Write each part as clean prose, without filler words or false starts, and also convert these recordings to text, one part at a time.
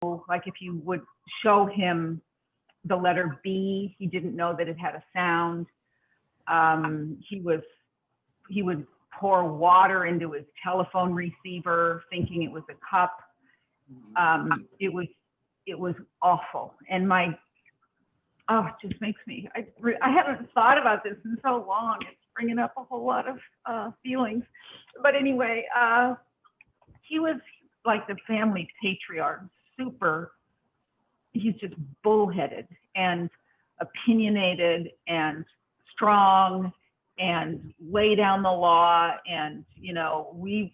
like if you would show him the letter B, he didn't know that it had a sound. He would pour water into his telephone receiver thinking it was a cup. It was awful. And it just makes me, I haven't thought about this in so long. It's bringing up a whole lot of feelings. But anyway, he was like the family patriarch, he's just bullheaded and opinionated and strong and lay down the law. And, you know, we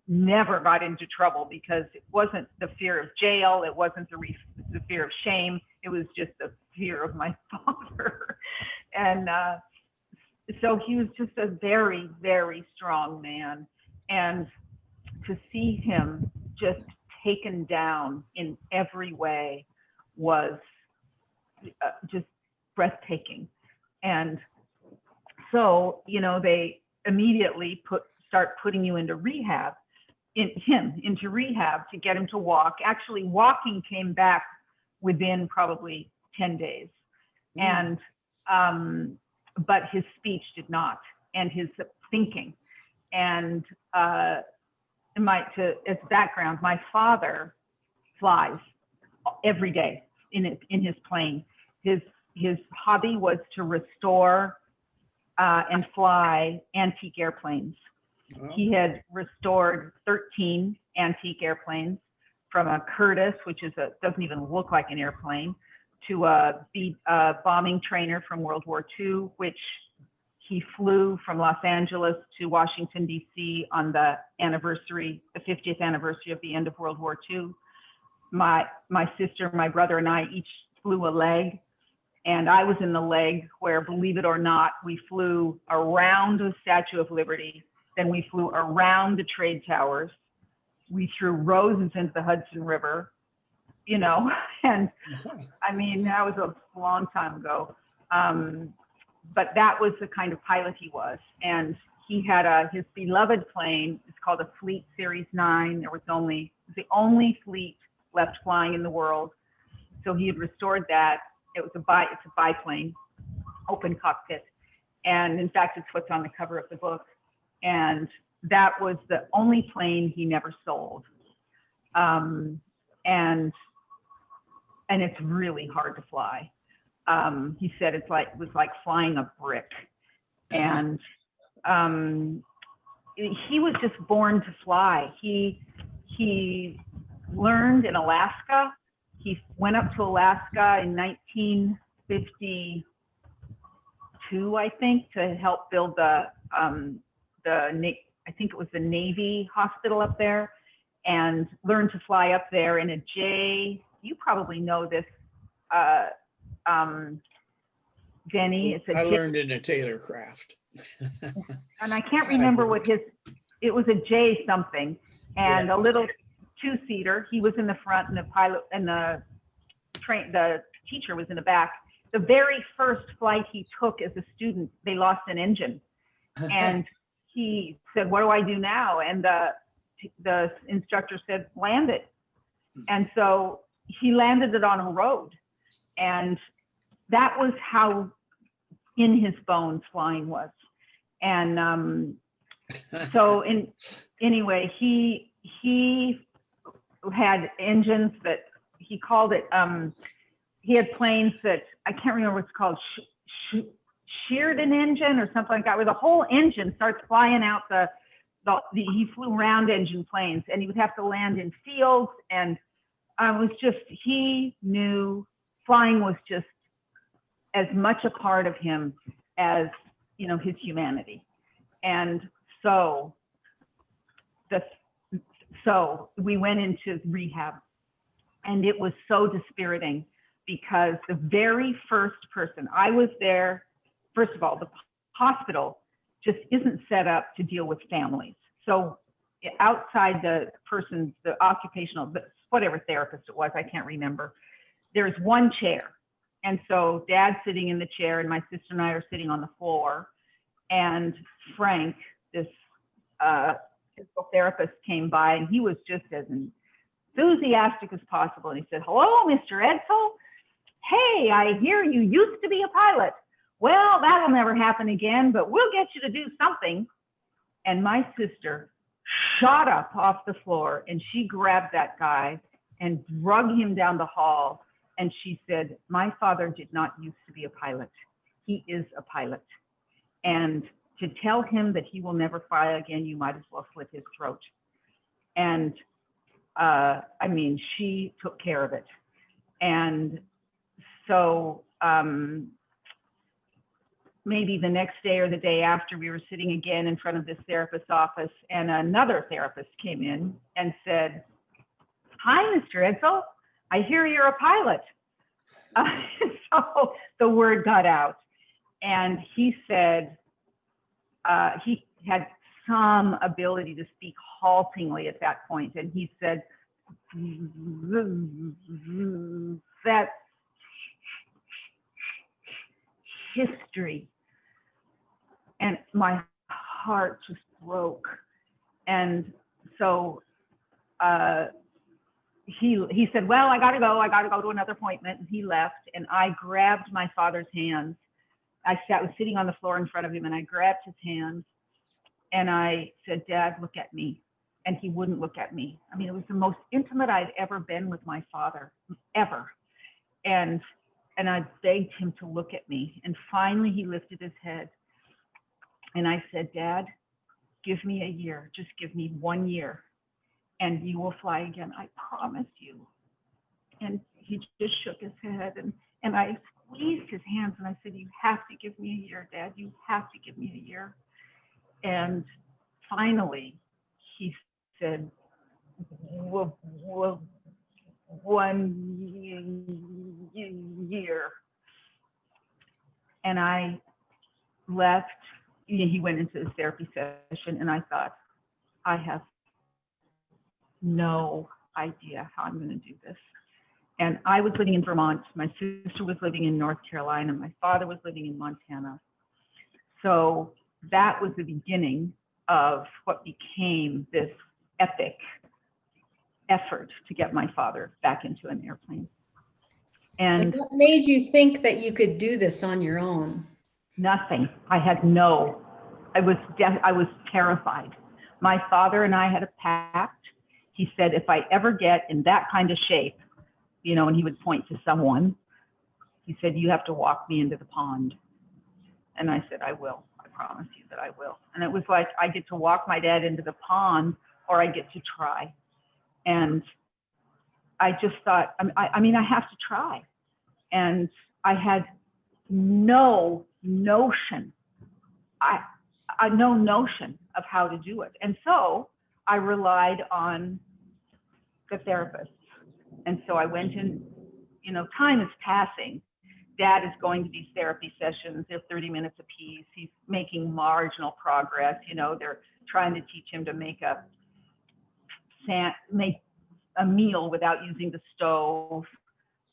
never got into trouble because it wasn't the fear of jail. It wasn't the fear of shame. It was just the fear of my father. And so he was just a very, very strong man. And to see him just taken down in every way was just breathtaking. And so, you know, they immediately start putting you into rehab, into rehab to get him to walk. Actually, walking came back within probably 10 days. And, but his speech did not, and his thinking. And as background, my father flies every day in his plane. His hobby was to restore and fly antique airplanes. Oh. He had restored 13 antique airplanes, from a Curtiss, which doesn't even look like an airplane, to a bombing trainer from World War II, which he flew from Los Angeles to Washington, D.C. on the 50th anniversary of the end of World War II. My sister, my brother, and I each flew a leg. And I was in the leg where, believe it or not, we flew around the Statue of Liberty. Then we flew around the trade towers. We threw roses into the Hudson River, you know, and I mean, that was a long time ago. But that was the kind of pilot he was. And he had his beloved plane. It's called a Fleet Series 9. It was the only fleet left flying in the world. So he had restored that. It's a biplane, open cockpit. And in fact, it's what's on the cover of the book. And that was the only plane he never sold. And it's really hard to fly. He said it was like flying a brick. And he was just born to fly. He learned in Alaska. He went up to Alaska in 1952, I think, to help build I think it was the Navy hospital up there, and learned to fly up there in a J. You probably know this, Denny. I learned in a Taylor craft. And I can't remember it was a J something, and a little two-seater. He was in the front, and the pilot and the teacher was in the back. The very first flight he took as a student, they lost an engine, and he said, "What do I do now?" And the instructor said, "Land it." And so he landed it on a road, and that was how in his bones flying was. And so anyway, he had engines that he called it. He had planes that I can't remember what it's called. Sheared an engine or something like that, where the whole engine starts flying out he flew round engine planes, and he would have to land in fields. And it was just, he knew flying was just as much a part of him as, you know, his humanity. And so we went into rehab, and it was so dispiriting because the very first person, I was there. First of all, the hospital just isn't set up to deal with families. So outside the occupational, whatever therapist it was, I can't remember, there's one chair. And so Dad's sitting in the chair, and my sister and I are sitting on the floor. And Frank, this physical therapist, came by, and he was just as enthusiastic as possible. And he said, hello, Mr. Edsall. Hey, I hear you used to be a pilot. Well, that'll never happen again, but we'll get you to do something. And my sister shot up off the floor, and she grabbed that guy and drug him down the hall. And she said, my father did not used to be a pilot. He is a pilot. And to tell him that he will never fly again, you might as well slit his throat. And I mean, she took care of it. And so maybe the next day or the day after, we were sitting again in front of this therapist's office, and another therapist came in and said, hi, Mr. Edsall, I hear you're a pilot. So the word got out, and he said he had some ability to speak haltingly at that point, and he said, that's history. And my heart just broke. And so he said, well, I gotta go to another appointment. And he left, and I grabbed my father's hands. I was sitting on the floor in front of him, and I grabbed his hands, and I said, Dad, look at me. And he wouldn't look at me. I mean, it was the most intimate I'd ever been with my father, ever. And I begged him to look at me. And finally he lifted his head. And I said, Dad, give me a year. Just give me 1 year, and you will fly again. I promise you. And he just shook his head, and I squeezed his hands, and I said, you have to give me a year, Dad. You have to give me a year. And finally he said, well, 1 year. And I left. He went into his therapy session, and I thought, I have no idea how I'm going to do this. And I was living in Vermont. My sister was living in North Carolina. My father was living in Montana. So that was the beginning of what became this epic effort to get my father back into an airplane. And what made you think that you could do this on your own? nothing. I was terrified. My father and I had a pact. He said, if I ever get in that kind of shape, you know, and he would point to someone, he said, you have to walk me into the pond. And I said, I will. I promise you that I will. And it was like, I get to walk my dad into the pond, or I get to try. And I just thought, I mean, I have to try. And I had no notion, no notion of how to do it. And so I relied on the therapist. And so I went in, you know, time is passing. Dad is going to these therapy sessions. They're 30 minutes apiece. He's making marginal progress. You know, they're trying to teach him to make a meal without using the stove.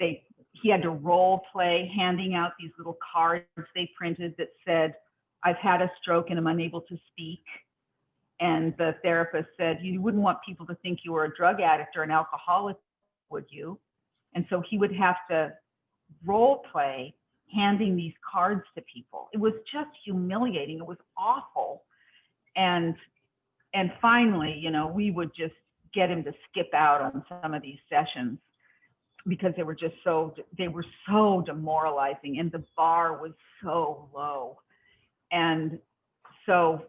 He had to role play, handing out these little cards they printed that said, I've had a stroke and I'm unable to speak. And the therapist said, you wouldn't want people to think you were a drug addict or an alcoholic, would you? And so he would have to role play handing these cards to people. It was just humiliating. It was awful. And finally, you know, we would just get him to skip out on some of these sessions because they were so demoralizing, and the bar was so low. And so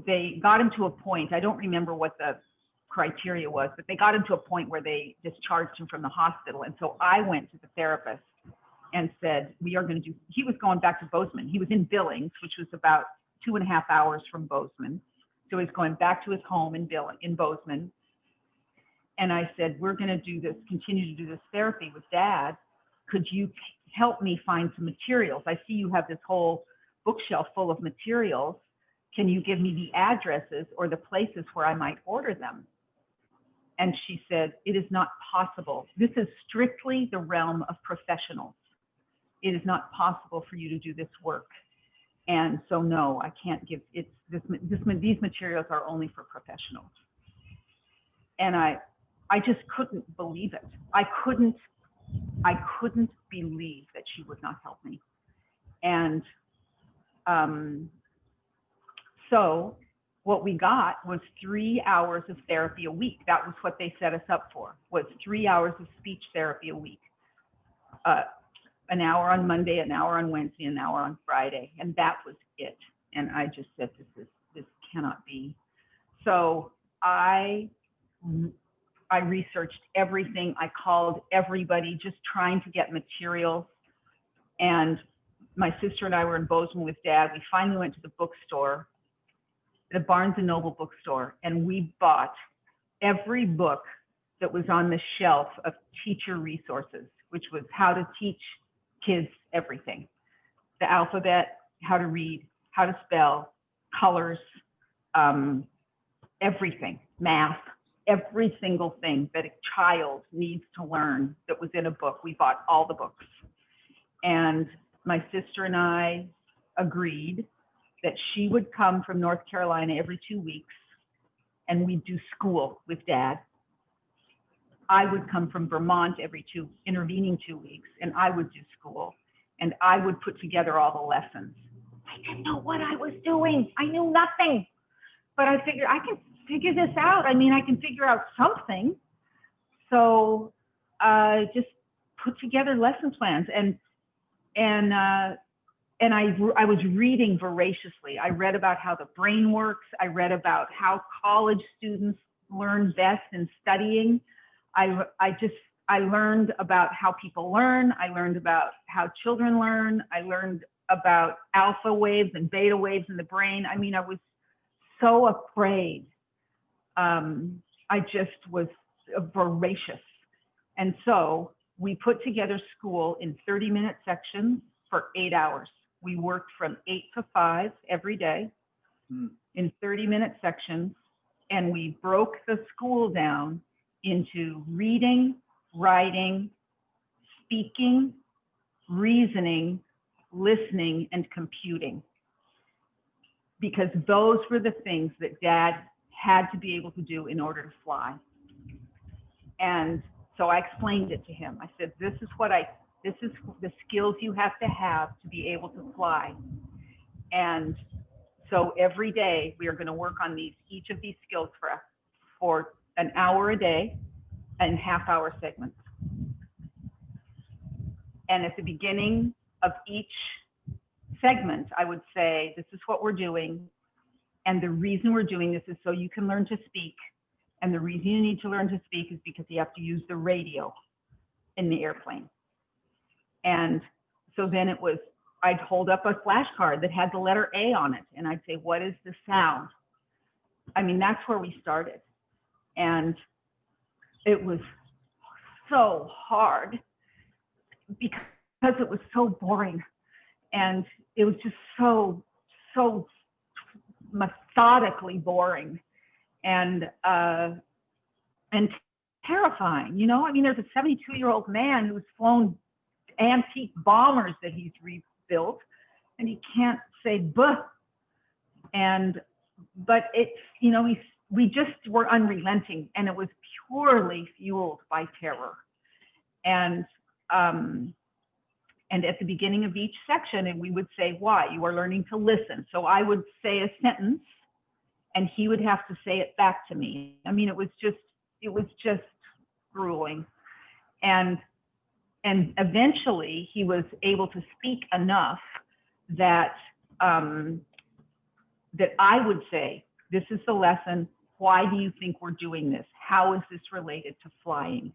they got him to a point, I don't remember what the criteria was, but they got him to a point where they discharged him from the hospital. And so I went to the therapist and said, we are going to do, he was going back to Bozeman. He was in Billings, which was about 2.5 hours from Bozeman. So he's going back to his home in Bozeman. And I said, we're going to do this, continue to do this therapy with Dad. Could you help me find some materials? I see you have this whole bookshelf full of materials. Can you give me the addresses or the places where I might order them? And she said, it is not possible. This is strictly the realm of professionals. It is not possible for you to do this work. And so, no, I can't give these materials are only for professionals. And I just couldn't believe it. I couldn't believe that she would not help me. And so what we got was 3 hours of therapy a week. That was what they set us up for, was 3 hours of speech therapy a week. An hour on Monday, an hour on Wednesday, an hour on Friday. And that was it. And I just said, this cannot be. So I researched everything. I called everybody, just trying to get materials. And my sister and I were in Bozeman with Dad. We finally went to the bookstore, the Barnes and Noble bookstore, and we bought every book that was on the shelf of teacher resources, which was how to teach kids everything. The alphabet, how to read, how to spell, colors, everything, math, every single thing that a child needs to learn that was in a book. We bought all the books. And my sister and I agreed that she would come from North Carolina every 2 weeks and we'd do school with Dad. I would come from Vermont every intervening 2 weeks, and I would do school, and I would put together all the lessons. I didn't know what I was doing. I knew nothing, but I figured I can figure this out. I mean, I can figure out something. So I just put together lesson plans, and I was reading voraciously. I read about how the brain works. I read about how college students learn best in studying. I learned about how people learn. I learned about how children learn. I learned about alpha waves and beta waves in the brain. I mean, I was so afraid. I just was voracious. And so we put together school in 30-minute sections for 8 hours. We worked from 8 to 5 every day in 30-minute sections, and we broke the school down into reading, writing, speaking, reasoning, listening, and computing. Because those were the things that Dad had to be able to do in order to fly. And so I explained it to him. I said, this is the skills you have to be able to fly. And so every day we are going to work on each of these skills for an hour a day and half-hour segments. And at the beginning of each segment, I would say, this is what we're doing. And the reason we're doing this is so you can learn to speak. And the reason you need to learn to speak is because you have to use the radio in the airplane. And so then I'd hold up a flashcard that had the letter A on it. And I'd say, what is the sound? I mean, that's where we started. And it was so hard because it was so boring. And it was just so methodically boring and terrifying. You know, I mean, there's a 72-year-old man who's flown antique bombers that he's rebuilt, and he can't say "buh." But it's, you know, we just were unrelenting, and it was purely fueled by terror. And at the beginning of each section, and we would say, why? You are learning to listen. So I would say a sentence, and he would have to say it back to me. I mean, it was just grueling. And eventually he was able to speak enough that that I would say, this is the lesson. Why do you think we're doing this? How is this related to flying?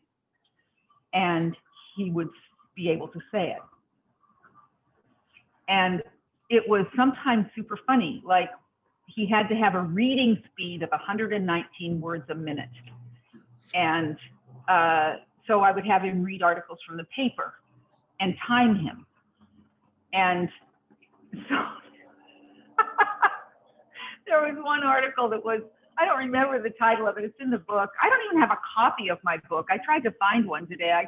And he would be able to say it. And it was sometimes super funny. Like, he had to have a reading speed of 119 words a minute. And so I would have him read articles from the paper and time him. And so there was one article that was, I don't remember the title of it, it's in the book. I don't even have a copy of my book. I tried to find one today. I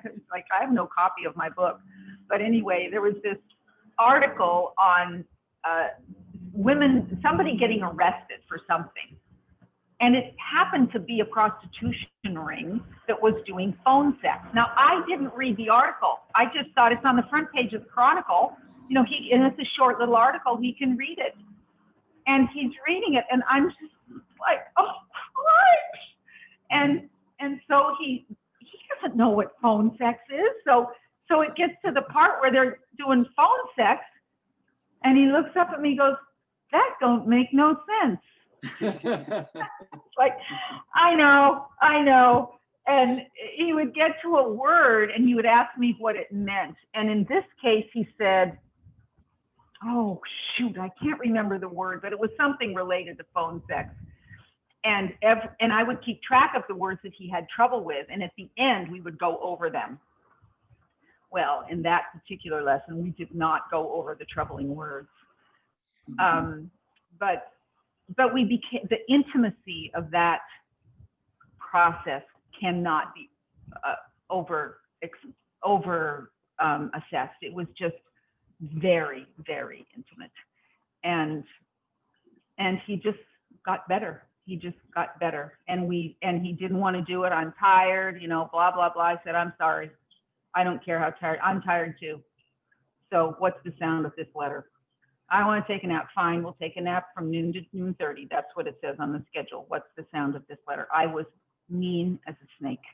have no copy of my book. But anyway, there was this article on women, somebody getting arrested for something. And it happened to be a prostitution ring that was doing phone sex. Now, I didn't read the article. I just thought it's on the front page of the Chronicle. You know, and it's a short little article, he can read it. And he's reading it, and I'm just like, oh, Christ. And so he doesn't know what phone sex is. So it gets to the part where they're doing phone sex, and he looks up at me and goes, that don't make no sense. Like, I know. And he would get to a word and he would ask me what it meant. And in this case, he said, oh, shoot, I can't remember the word, but it was something related to phone sex. And I would keep track of the words that he had trouble with. And at the end, we would go over them. Well, in that particular lesson, we did not go over the troubling words. But we became, the intimacy of that process cannot be over assessed. It was just very, very intimate. And he just got better. He just got better. And he didn't want to do it. I'm tired, you know, blah, blah, blah. I said, I'm sorry. I don't care how tired. I'm tired too. So what's the sound of this letter? I want to take a nap. Fine, we'll take a nap from noon to noon 30. That's what it says on the schedule. What's the sound of this letter? I was mean as a snake.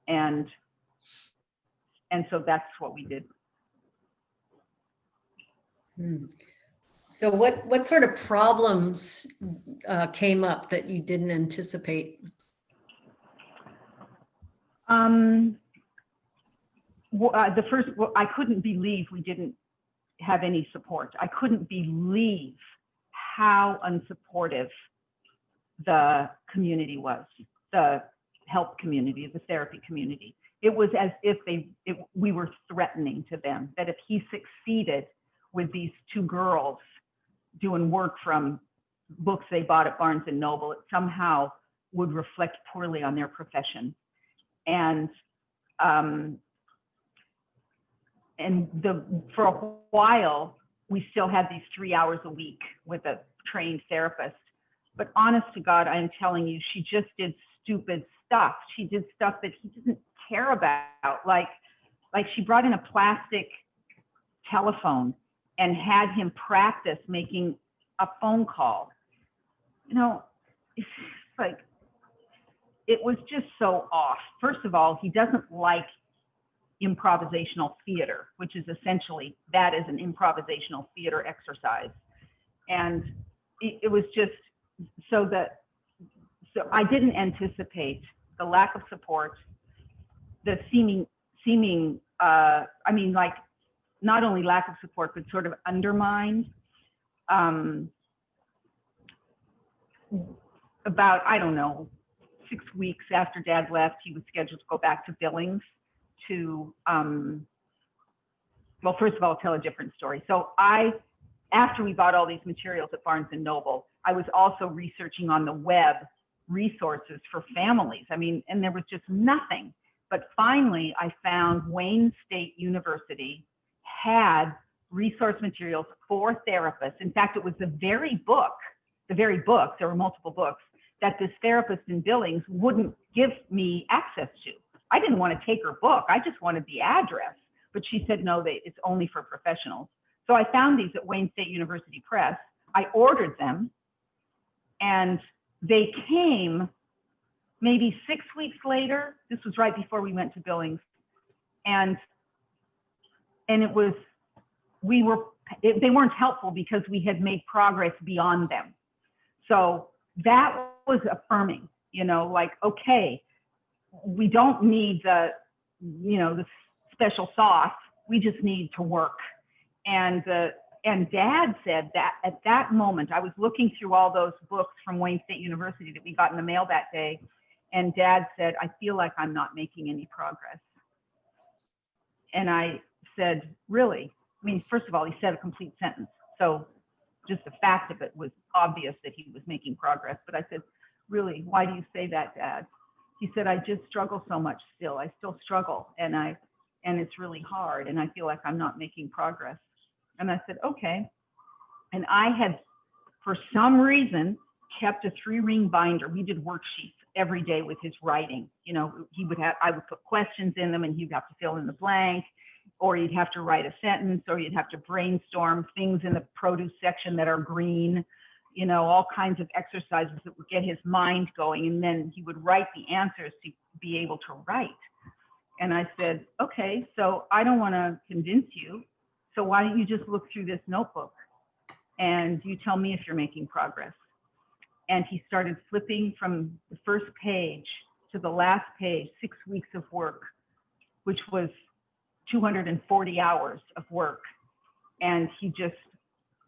And so that's what we did. So what sort of problems came up that you didn't anticipate? The first, I couldn't believe we didn't have any support. I couldn't believe how unsupportive the community was, the help community, the therapy community. It was as if we were threatening to them, that if he succeeded with these two girls doing work from books they bought at Barnes and Noble, it somehow would reflect poorly on their profession. And for a while, we still had these 3 hours a week with a trained therapist. But honest to God, I am telling you, she just did stupid stuff. She did stuff that he didn't care about. Like she brought in a plastic telephone and had him practice making a phone call. You know, it's like, it was just so off. First of all, he doesn't like improvisational theater, which is essentially, that is an improvisational theater exercise. And it was just so I didn't anticipate the lack of support, the seeming I mean, like, not only lack of support, but sort of undermined. About, I don't know, 6 weeks after Dad left, he was scheduled to go back to Billings to, well, first of all, I'll tell a different story. So after we bought all these materials at Barnes and Noble, I was also researching on the web resources for families. I mean, and there was just nothing. But finally, I found Wayne State University had resource materials for therapists. In fact, it was the very book, there were multiple books, that this therapist in Billings wouldn't give me access to. I didn't want to take her book. I just wanted the address. But she said, no, it's only for professionals. So I found these at Wayne State University Press. I ordered them, and they came maybe 6 weeks later. This was right before we went to Billings. And it was, they weren't helpful because we had made progress beyond them. So that was affirming, you know, like, okay, we don't need the special sauce. We just need to work. And Dad said that at that moment, I was looking through all those books from Wayne State University that we got in the mail that day. And Dad said, I feel like I'm not making any progress. And I said, really? I mean, first of all, he said a complete sentence. So just the fact of it was obvious that he was making progress. But I said, really, why do you say that, Dad? He said, I just struggle so much still. I still struggle, and it's really hard, and I feel like I'm not making progress. And I said, okay. And I had, for some reason, kept a 3-ring binder. We did worksheets every day with his writing. You know, I would put questions in them and he'd have to fill in the blank, or you'd have to write a sentence, or you'd have to brainstorm things in the produce section that are green, you know, all kinds of exercises that would get his mind going. And then he would write the answers to be able to write. And I said, okay, so I don't want to convince you. So why don't you just look through this notebook and you tell me if you're making progress? And he started flipping from the first page to the last page, 6 weeks of work, which was 240 hours of work. And he just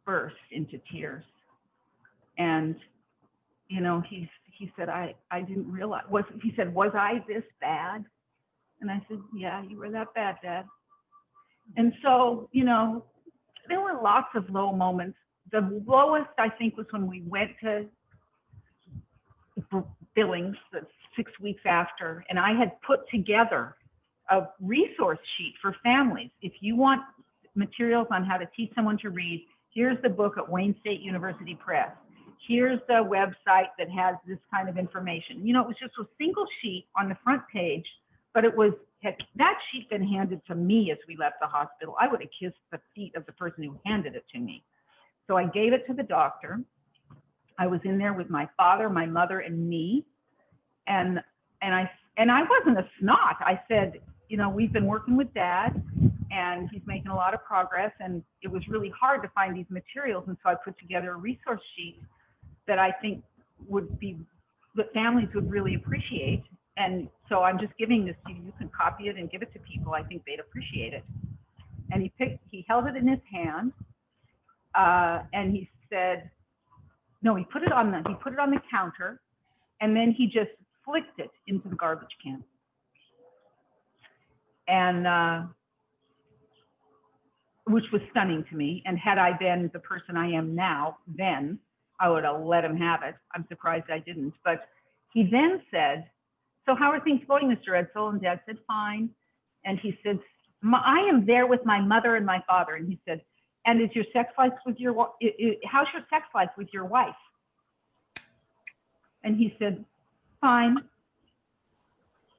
burst into tears. And, you know, he said, I didn't realize, he said, was I this bad? And I said, yeah, you were that bad, Dad. And so, you know, there were lots of low moments. The lowest, I think, was when we went to Billings the 6 weeks after, and I had put together a resource sheet for families. If you want materials on how to teach someone to read, here's the book at Wayne State University Press. Here's the website that has this kind of information. You know, it was just a single sheet on the front page, but it was, had that sheet been handed to me as we left the hospital, I would have kissed the feet of the person who handed it to me. So I gave it to the doctor. I was in there with my father, my mother, and me. And I wasn't a snot. I said, you know, we've been working with Dad and he's making a lot of progress, and it was really hard to find these materials. And so I put together a resource sheet that I think that families would really appreciate. And so I'm just giving this to you. You can copy it and give it to people. I think they'd appreciate it. And he held it in his hand, and he said, no, he put it on the counter, and then he just flicked it into the garbage can. And which was stunning to me. And had I been the person I am now, then I would have let him have it. I'm surprised I didn't. But he then said, so how are things going, Mr. Edsall? And Dad said, fine. And he said, I am there with my mother and my father. And he said, and is your sex life with how's your sex life with your wife? And he said, fine.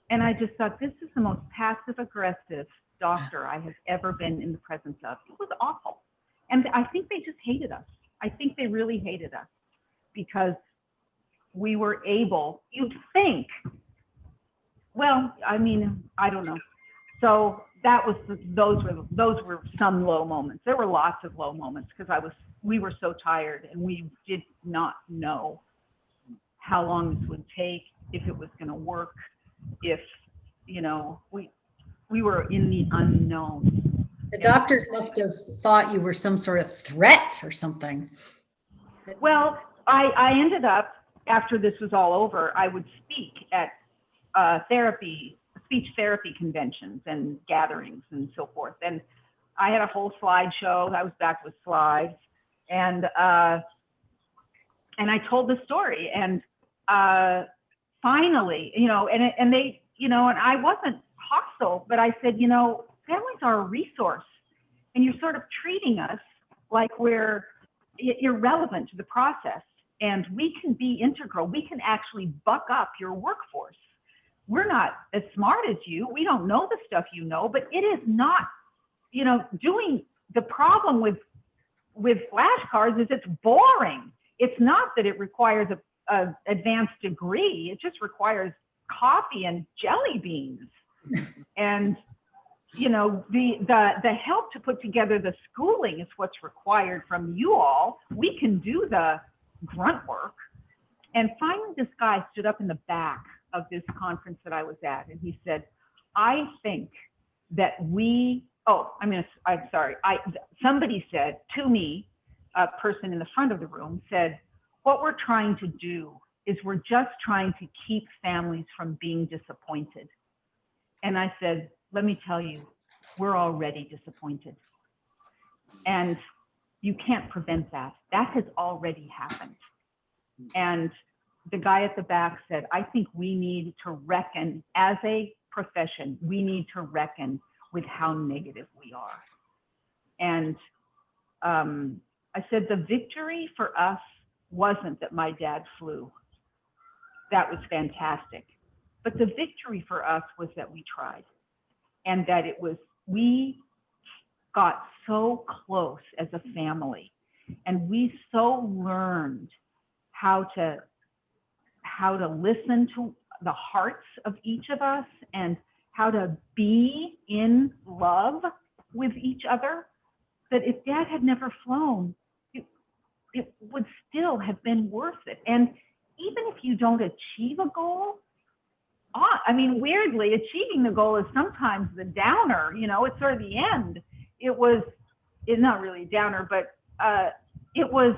And I just thought, this is the most passive aggressive doctor I have ever been in the presence of. It was awful. And I think they just hated us. I think they really hated us because we were able, you'd think, well, I mean, I don't know. So that was, those were some low moments. There were lots of low moments because we were so tired and we did not know how long this would take, if it was going to work, if, you know, we were in the unknown. The doctors must have thought you were some sort of threat or something. Well, I ended up, after this was all over, I would speak at speech therapy conventions and gatherings and so forth. And I had a whole slideshow. I was back with slides, and I told the story. And finally, you know, and they, you know, and I wasn't hostile, but I said, you know, families are a resource, and you're sort of treating us like we're irrelevant to the process. And we can be integral. We can actually buck up your workforce. We're not as smart as you. We don't know the stuff you know, but it is not, you know, the problem with flashcards is it's boring. It's not that it requires a advanced degree. It just requires coffee and jelly beans. And, you know, the help to put together the schooling is what's required from you all. We can do the grunt work. And finally, this guy stood up in the back of this conference that I was at, and he said, I think that somebody said to me, a person in the front of the room said, what we're trying to do is we're just trying to keep families from being disappointed. And I said, let me tell you, we're already disappointed. And you can't prevent that. That has already happened. And the guy at the back said, I think we need to reckon, as a profession, we need to reckon with how negative we are. And I said, the victory for us wasn't that my dad flew. That was fantastic. But the victory for us was that we tried, and that we got so close as a family, and we so learned how to listen to the hearts of each of us and how to be in love with each other, that if Dad had never flown, it would still have been worth it. And even if you don't achieve a goal, I mean, weirdly, achieving the goal is sometimes the downer, it's sort of the end. It's not really a downer, but it was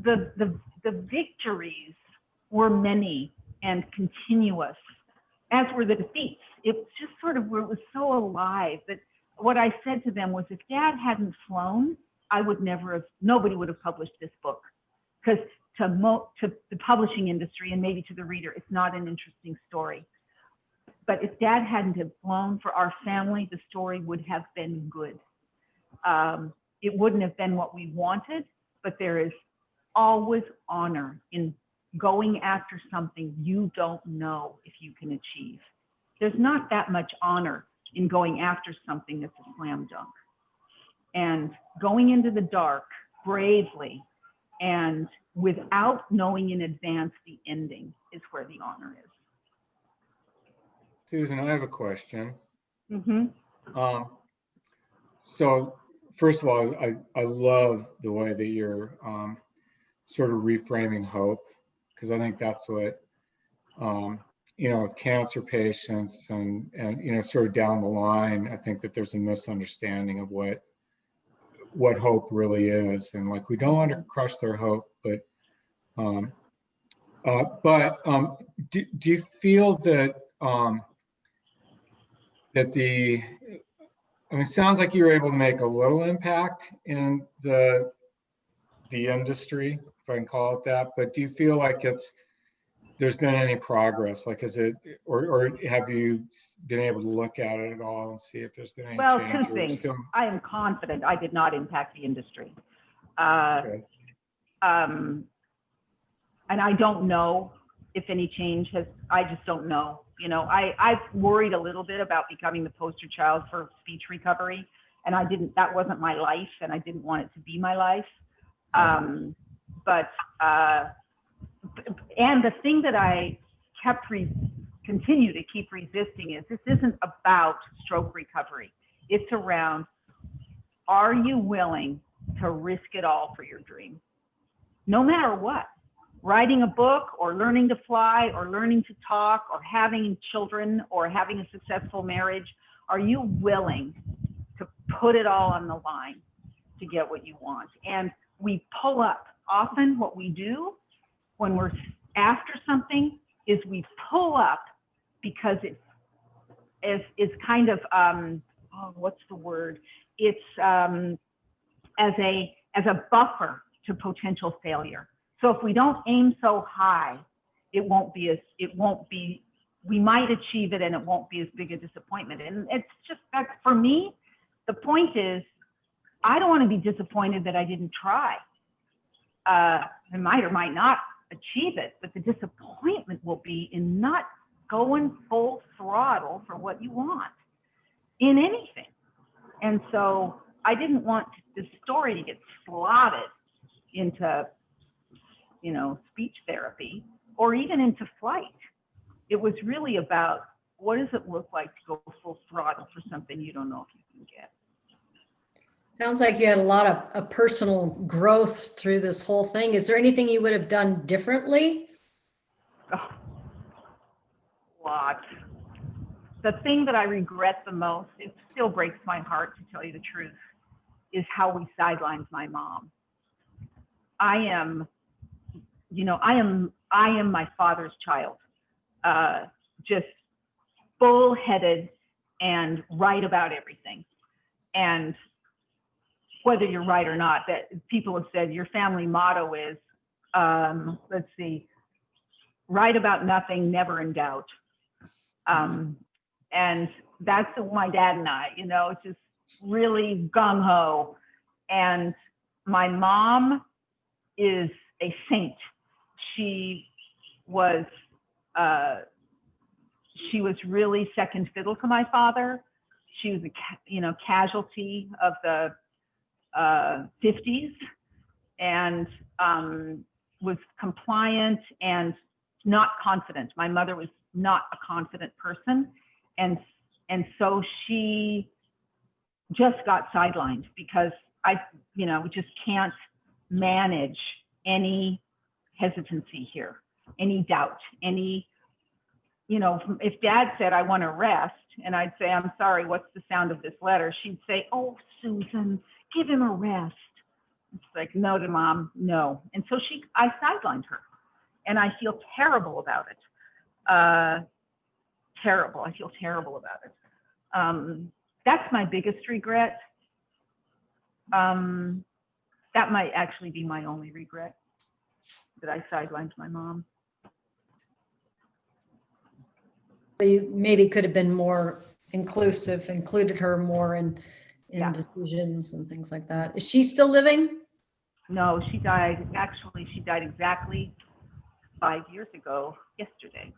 the victories were many and continuous, as were the defeats. It was just sort of, it was so alive that what I said to them was, if Dad hadn't flown, nobody would have published this book. Because to the publishing industry and maybe to the reader, it's not an interesting story. But if Dad hadn't have flown, for our family, the story would have been good. It wouldn't have been what we wanted, but there is always honor in going after something you don't know if you can achieve. There's not that much honor in going after something that's a slam dunk. And going into the dark bravely and without knowing in advance the ending is where the honor is. Susan, I have a question. Mm-hmm. So first of all, I love the way that you're sort of reframing hope, because I think that's what, with cancer patients and sort of down the line, I think that there's a misunderstanding of what hope really is. And like, we don't want to crush their hope, but do you feel that, it sounds like you were able to make a little impact in the industry, if I can call it that, but do you feel like there's been any progress? Like, is it, or have you been able to look at it at all and see if there's been any change? Two things. I am confident I did not impact the industry. Okay. And I don't know if any change I just don't know. I've worried a little bit about becoming the poster child for speech recovery, and that wasn't my life, and I didn't want it to be my life. And the thing that I continue to keep resisting is, this isn't about stroke recovery. It's around, are you willing to risk it all for your dream? No matter what. Writing a book, or learning to fly, or learning to talk, or having children, or having a successful marriage, are you willing to put it all on the line to get what you want? And we pull up. Often what we do when we're after something is we pull up because it's kind of, what's the word? It's as a buffer to potential failure. So if we don't aim so high, we might achieve it and it won't be as big a disappointment. And it's just, that for me, the point is, I don't want to be disappointed that I didn't try. I might or might not achieve it, but the disappointment will be in not going full throttle for what you want in anything. And so I didn't want the story to get slotted into speech therapy or even into flight. It was really about, what does it look like to go full throttle for something you don't know if you can get? Sounds like you had a lot of personal growth through this whole thing. Is there anything you would have done differently? Oh, lot. The thing that I regret the most, it still breaks my heart to tell you the truth, is how we sidelined my mom. I am my father's child, just bullheaded and right about everything. And whether you're right or not, that people have said your family motto is, let's see, right about nothing, never in doubt. And that's my dad and I, just really gung-ho. And my mom is a saint. She was really second fiddle to my father. She was a casualty of the 50s, and was compliant and not confident. My mother was not a confident person, and so she just got sidelined because we just can't manage any hesitancy here, any doubt, any, if Dad said, I want to rest, and I'd say, I'm sorry, what's the sound of this letter? She'd say, oh, Susan, give him a rest. It's like, no to Mom, no. And so I sidelined her, and I feel terrible about it. Terrible. I feel terrible about it. That's my biggest regret. That might actually be my only regret, that I sidelined my mom. You maybe could have been more inclusive, included her more in Yeah. decisions and things like that. Is she still living? No, she died. Actually, she died exactly 5 years ago yesterday.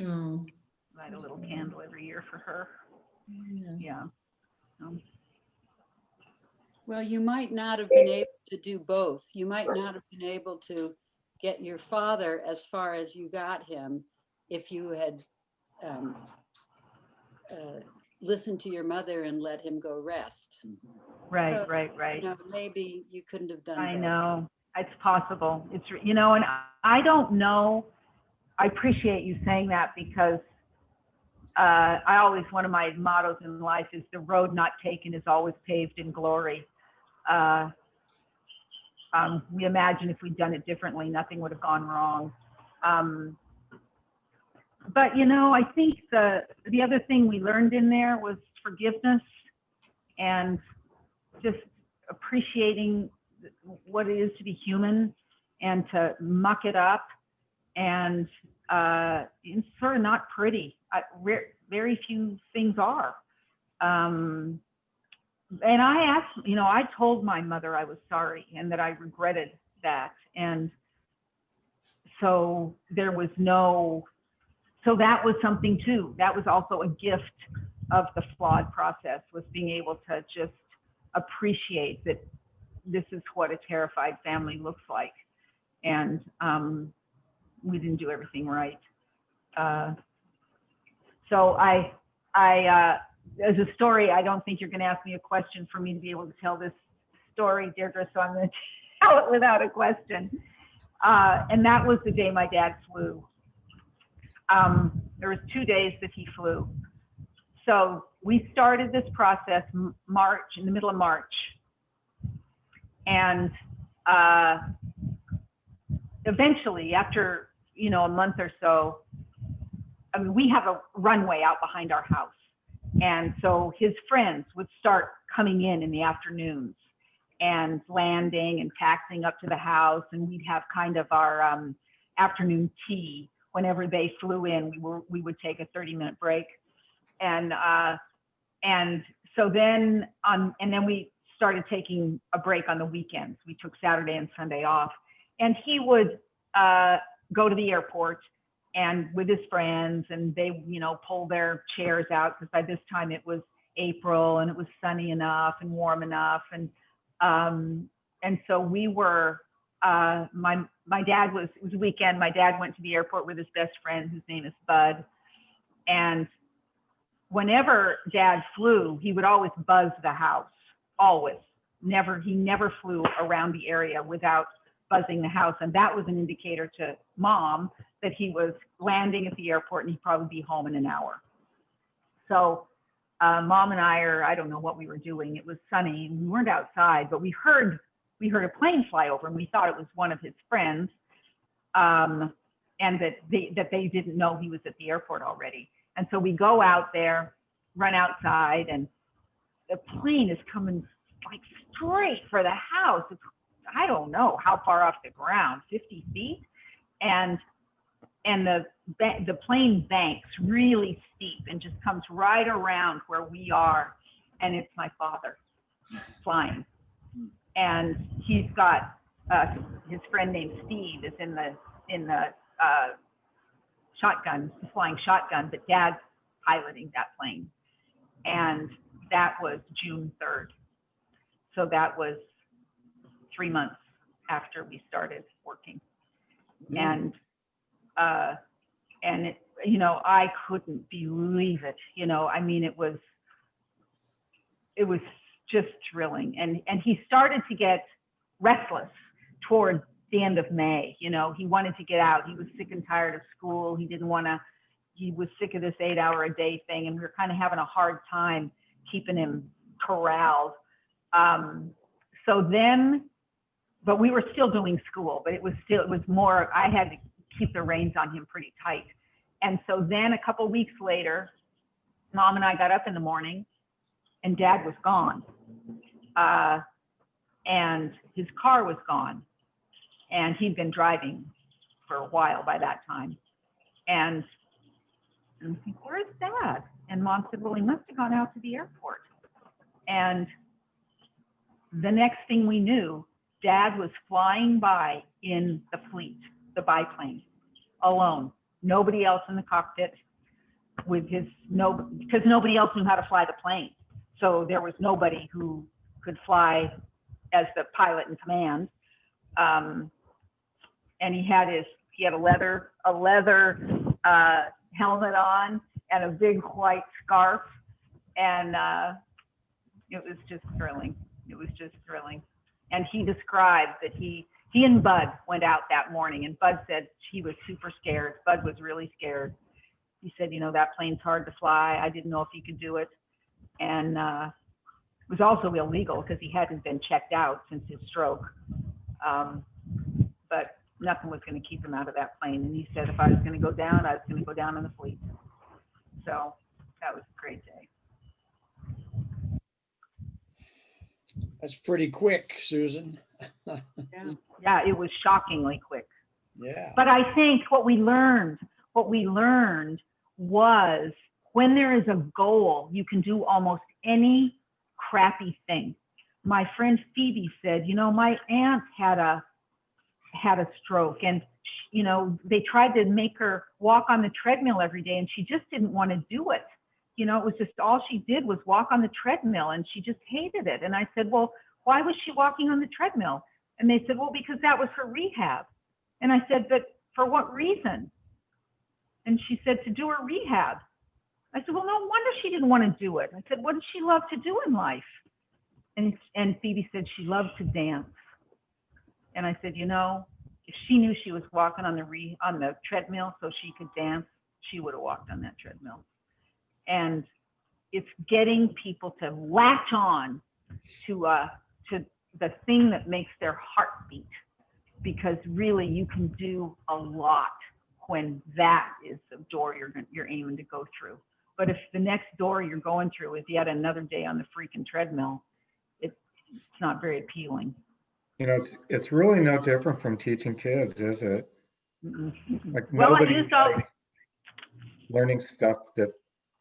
Oh, I light a little candle every year for her. yeah. Yeah. Well, you might not have been able to do both. You might not have been able to get your father as far as you got him if you had listened to your mother and let him go rest. Right, So, right. Maybe you couldn't have done I both. know. It's possible. It's, and I don't know. I appreciate you saying that, because one of my mottos in life is the road not taken is always paved in glory. We imagine if we'd done it differently, nothing would have gone wrong. But, I think the other thing we learned in there was forgiveness, and just appreciating what it is to be human, and to muck it up, and it's sort of not pretty. Very few things are. And I asked, I told my mother I was sorry and that I regretted that. And so there was so that was something too. That was also a gift of the flawed process, was being able to just appreciate that this is what a terrified family looks like. And we didn't do everything right. So as a story, I don't think you're going to ask me a question for me to be able to tell this story, Deirdre, so I'm going to tell it without a question. And that was the day my dad flew. There was 2 days that he flew. So we started this process in the middle of March. And eventually, after, a month or so, we have a runway out behind our house. And so his friends would start coming in the afternoons and landing and taxiing up to the house. And we'd have kind of our afternoon tea. Whenever they flew in, we would take a 30-minute break. And so then, and then we started taking a break on the weekends. We took Saturday and Sunday off. And he would go to the airport and with his friends, and they, pull their chairs out, because by this time it was April and it was sunny enough and warm enough. And so we were, my dad it was a weekend. My dad went to the airport with his best friend, whose name is Bud. And whenever Dad flew, he would always buzz the house, always. He never flew around the area without buzzing the house. And that was an indicator to Mom that he was landing at the airport and he'd probably be home in an hour. So Mom and I don't know what we were doing. It was sunny. We weren't outside, but we heard a plane fly over, and we thought it was one of his friends, and that they didn't know he was at the airport already. And so we go out there, run outside, and the plane is coming like straight for the house. It's, I don't know how far off the ground, 50 feet. And the plane banks really steep and just comes right around where we are. And it's my father flying. And he's got his friend named Steve is in the shotgun, flying shotgun, but Dad's piloting that plane. And that was June 3rd. So that was 3 months after we started working. And it, you know, I couldn't believe it. You know, I mean, it was just thrilling. And he started to get restless toward the end of May. You know, he wanted to get out. He was sick and tired of school. He didn't want to, he was sick of this 8-hour-a-day thing. And we were kind of having a hard time keeping him corralled. So then, but we were still doing school, but it was more, I had to keep the reins on him pretty tight. And so then a couple weeks later, Mom and I got up in the morning and Dad was gone. And his car was gone. And he'd been driving for a while by that time. And I think, where's Dad? And Mom said, well, he must have gone out to the airport. And the next thing we knew, Dad was flying by in the fleet, the biplane, alone. Nobody else in the cockpit with his, because nobody else knew how to fly the plane. So there was nobody who could fly as the pilot in command. And he had a leather helmet on and a big white scarf. And it was just thrilling. It was just thrilling. And he described that he and Bud went out that morning, and Bud said he was super scared. Bud was really scared. He said, you know, that plane's hard to fly. I didn't know if he could do it. And it was also illegal because he hadn't been checked out since his stroke. But nothing was going to keep him out of that plane. And he said, if I was going to go down, I was going to go down in the fleet. So that was a great day. That's pretty quick, Susan. Yeah, it was shockingly quick. Yeah. But I think what we learned was when there is a goal, you can do almost any crappy thing. My friend Phoebe said, you know, my aunt had a stroke, and you know, they tried to make her walk on the treadmill every day, and she just didn't want to do it. You know, it was just all she did was walk on the treadmill, and she just hated it. And I said, well, why was she walking on the treadmill? And they said, well, because that was her rehab. And I said, but for what reason? And she said, to do her rehab. I said, well, no wonder she didn't want to do it. I said, what did she love to do in life? And Phoebe said she loved to dance. And I said, you know, if she knew she was walking on the treadmill so she could dance, she would have walked on that treadmill. And it's getting people to latch on to the thing that makes their heart beat, because really you can do a lot when that is the door you're aiming to go through. But if the next door you're going through is yet another day on the freaking treadmill, it's not very appealing. You know, it's really no different from teaching kids, is it? Mm-hmm. Like Well, nobody likes learning stuff that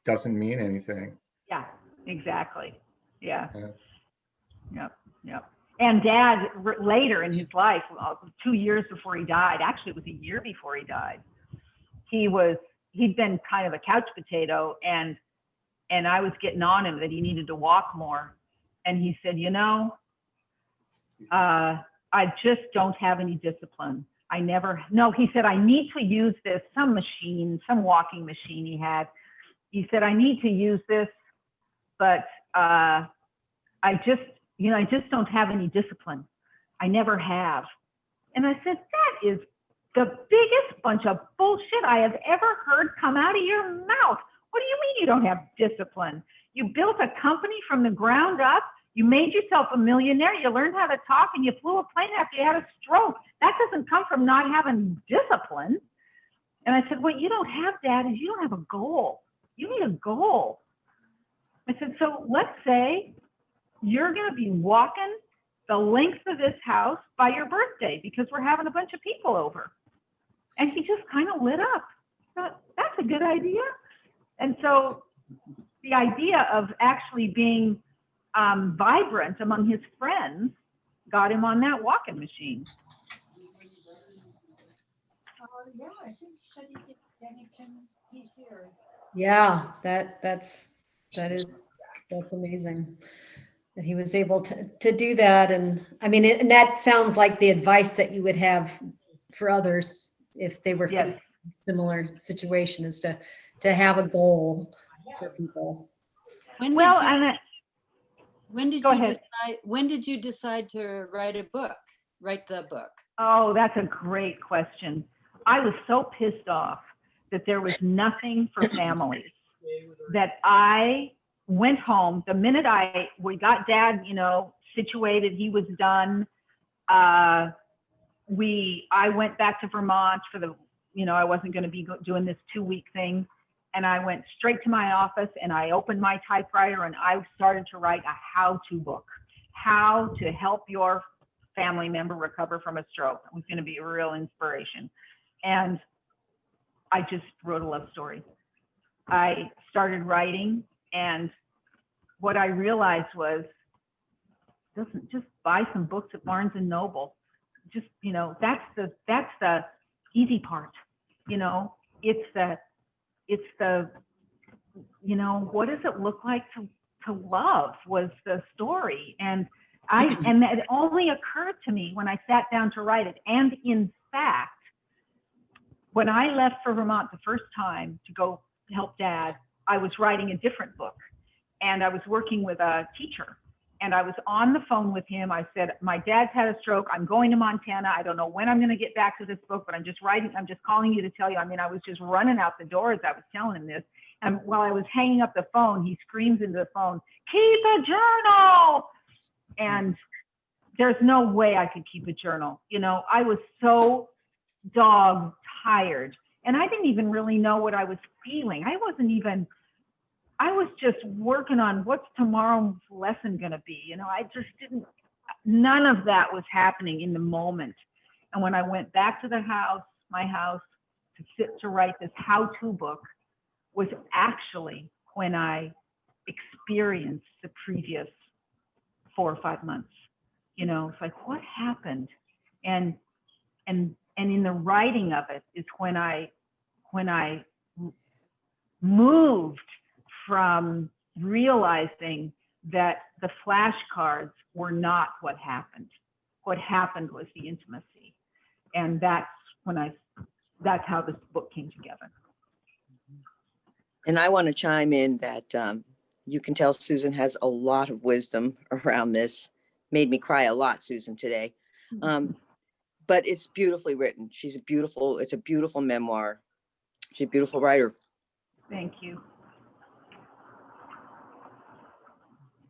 doesn't mean anything. Yeah, exactly. Yeah. Yeah. Yep. And Dad, later in his life, 2 years before he died, actually it was a year before he died, he'd been kind of a couch potato, and I was getting on him that he needed to walk more. And he said, you know, I just don't have any discipline. He said, I need to use this, some walking machine he had. He said, I need to use this, but I just don't have any discipline. I never have. And I said, that is the biggest bunch of bullshit I have ever heard come out of your mouth. What do you mean you don't have discipline? You built a company from the ground up. You made yourself a millionaire. You learned how to talk, and you flew a plane after you had a stroke. That doesn't come from not having discipline. And I said, what you don't have, Dad, is you don't have a goal. You need a goal. I said, so let's say you're going to be walking the length of this house by your birthday because we're having a bunch of people over. And he just kind of lit up. I thought, that's a good idea. And so the idea of actually being vibrant among his friends got him on that walking machine. Yeah, I think he said he did, he's here. Yeah, that's amazing that he was able to do that. And I mean, and that sounds like the advice that you would have for others if they were Yes. facing a similar situation, is to have a goal for people. Well, and go ahead. When did you decide to write the book? Oh, that's a great question. I was so pissed off that there was nothing for families that I went home the minute we got Dad, situated. He was done. I went back to Vermont for I wasn't going to be doing this 2-week thing. And I went straight to my office and I opened my typewriter and I started to write a how-to book, how to help your family member recover from a stroke. It was going to be a real inspiration. And I just wrote a love story. I started writing, and what I realized was, just buy some books at Barnes and Noble. Just, that's the easy part. It's the what does it look like to love was the story. And it only occurred to me when I sat down to write it. And in fact, when I left for Vermont the first time to go help Dad, I was writing a different book, and I was working with a teacher, and I was on the phone with him. I said, my dad's had a stroke. I'm going to Montana. I don't know when I'm going to get back to this book, but I'm just calling you to tell you. I mean, I was just running out the door as I was telling him this. And while I was hanging up the phone, he screams into the phone, keep a journal. And there's no way I could keep a journal. I was so dog tired, and I didn't even really know what I was feeling. I was just working on what's tomorrow's lesson going to be. I just none of that was happening in the moment. And when I went back to my house to sit to write this how-to book, was actually when I experienced the previous 4 or 5 months. It's like, what happened? And in the writing of it is when I moved from realizing that the flashcards were not what happened. What happened was the intimacy. And that's how this book came together. And I want to chime in that you can tell Susan has a lot of wisdom around this. Made me cry a lot, Susan, today. But it's beautifully written. It's a beautiful memoir. She's a beautiful writer. Thank you.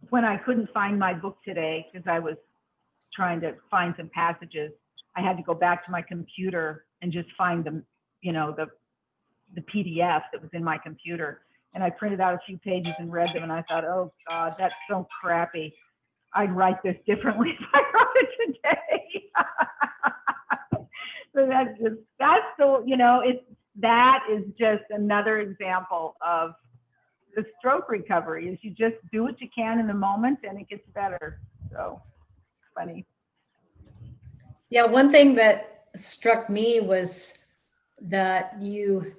When I couldn't find my book today, because I was trying to find some passages, I had to go back to my computer and just find them, the PDF that was in my computer. And I printed out a few pages and read them, and I thought, oh God, that's so crappy. I'd write this differently if I wrote it today. So that is just another example of the stroke recovery, is you just do what you can in the moment and it gets better. So funny. Yeah, one thing that struck me was that you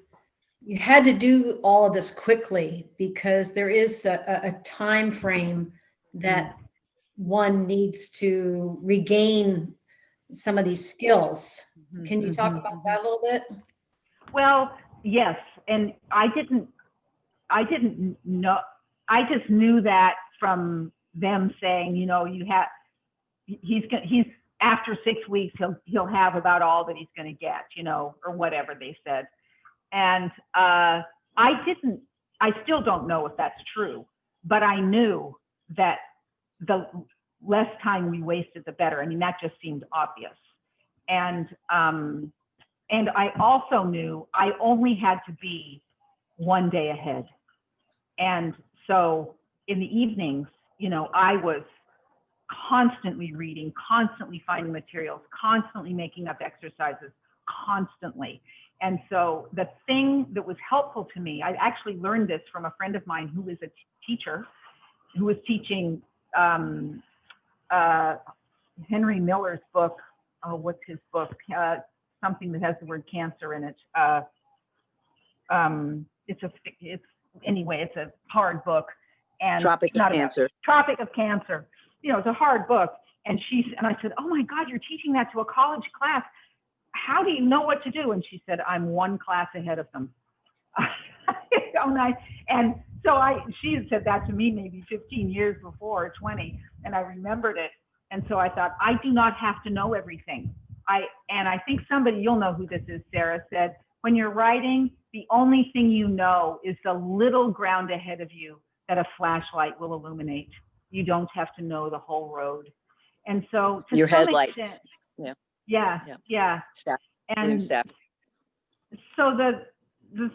had to do all of this quickly, because there is a time frame that one needs to regain some of these skills. Can you talk about that a little bit? Well, yes, and I didn't know. I just knew that from them saying, he's after 6 weeks he'll have about all that he's going to get, or whatever they said. And I still don't know if that's true, but I knew that the less time we wasted, the better. I mean, that just seemed obvious. And I also knew I only had to be one day ahead. And so in the evenings, I was constantly reading, constantly finding materials, constantly making up exercises, constantly. And so the thing that was helpful to me, I actually learned this from a friend of mine who is a teacher, who was teaching Henry Miller's book. Oh, what's his book? Something that has the word cancer in it. It's a hard book, and Tropic of not about- Cancer. Tropic of Cancer. You know, it's a hard book. And I said, oh my God, you're teaching that to a college class. How do you know what to do? And she said, I'm one class ahead of them. And so she had said that to me maybe 15 years before, or 20, and I remembered it. And so I thought, I do not have to know everything. And I think somebody, you'll know who this is, Sarah, said, when you're writing, the only thing you know is the little ground ahead of you that a flashlight will illuminate. You don't have to know the whole road. And so to Your some headlights. extent, Yeah. Yeah. Staff. And Staff. so the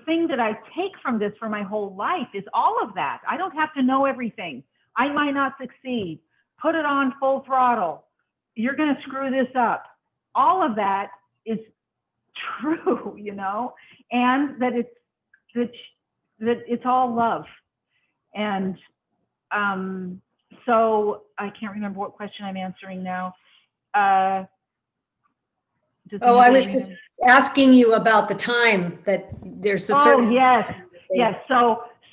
thing that I take from this for my whole life is all of that. I don't have to know everything. I might not succeed. Put it on full throttle. You're going to screw this up. All of that is true, you know, and that it's all love. And so I can't remember what question I'm answering now. I was just asking you about the time that there's a certain. Oh, yes.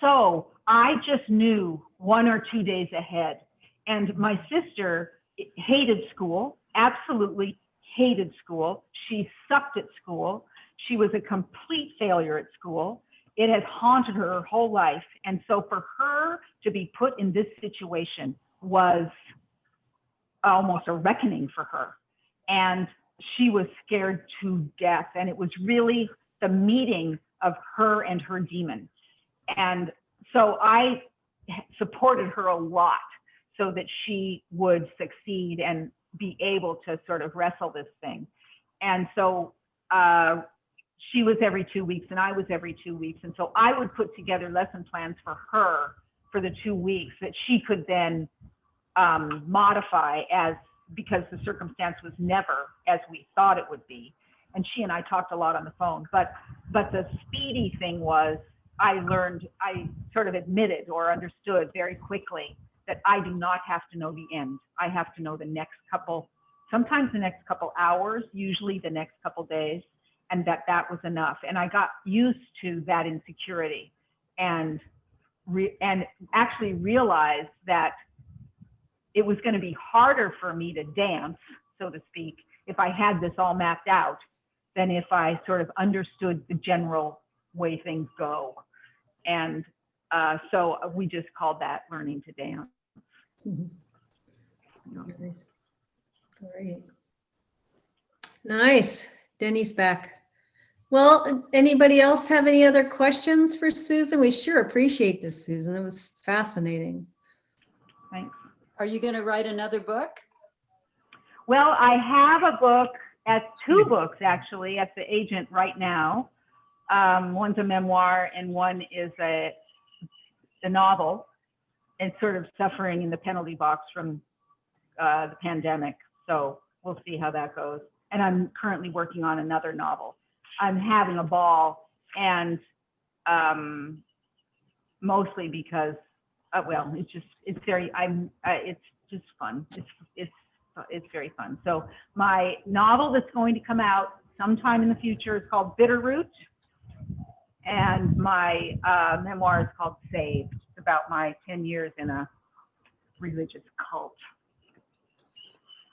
So I just knew 1 or 2 days ahead. And my sister hated school, absolutely hated school. She sucked at school. She was a complete failure at school. It has haunted her whole life. And so for her to be put in this situation was almost a reckoning for her. And she was scared to death. And it was really the meeting of her and her demon. And so I supported her a lot so that she would succeed and be able to sort of wrestle this thing. And so she was every 2 weeks and I was every 2 weeks. And so I would put together lesson plans for her for the 2 weeks that she could then modify because the circumstance was never as we thought it would be. And she and I talked a lot on the phone, but the speedy thing was I sort of admitted or understood very quickly that I do not have to know the end. I have to know the next couple, sometimes the next couple hours, usually the next couple days, and that was enough. And I got used to that insecurity and actually realized that it was going to be harder for me to dance, so to speak, if I had this all mapped out than if I sort of understood the general way things go. And so we just called that learning to dance. Nice. Great. Nice. Denny's back. Well, anybody else have any other questions for Susan? We sure appreciate this, Susan. It was fascinating. Thanks. Are you going to write another book? Well, I have a book, two books actually, at the agent right now. One's a memoir and one is a novel. And sort of suffering in the penalty box from the pandemic. So we'll see how that goes. And I'm currently working on another novel. I'm having a ball, and mostly because, it's just fun. It's very fun. So my novel that's going to come out sometime in the future is called Bitterroot, and my memoir is called Saved. It's about my 10 years in a religious cult.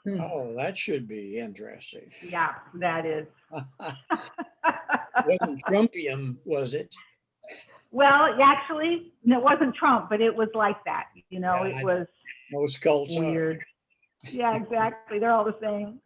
Oh, that should be interesting. Yeah, that is. Wasn't Trumpian, was it? Well, actually, it wasn't Trump, but it was like that. You know, Yeah, it was most cults weird. Yeah, exactly. They're all the same.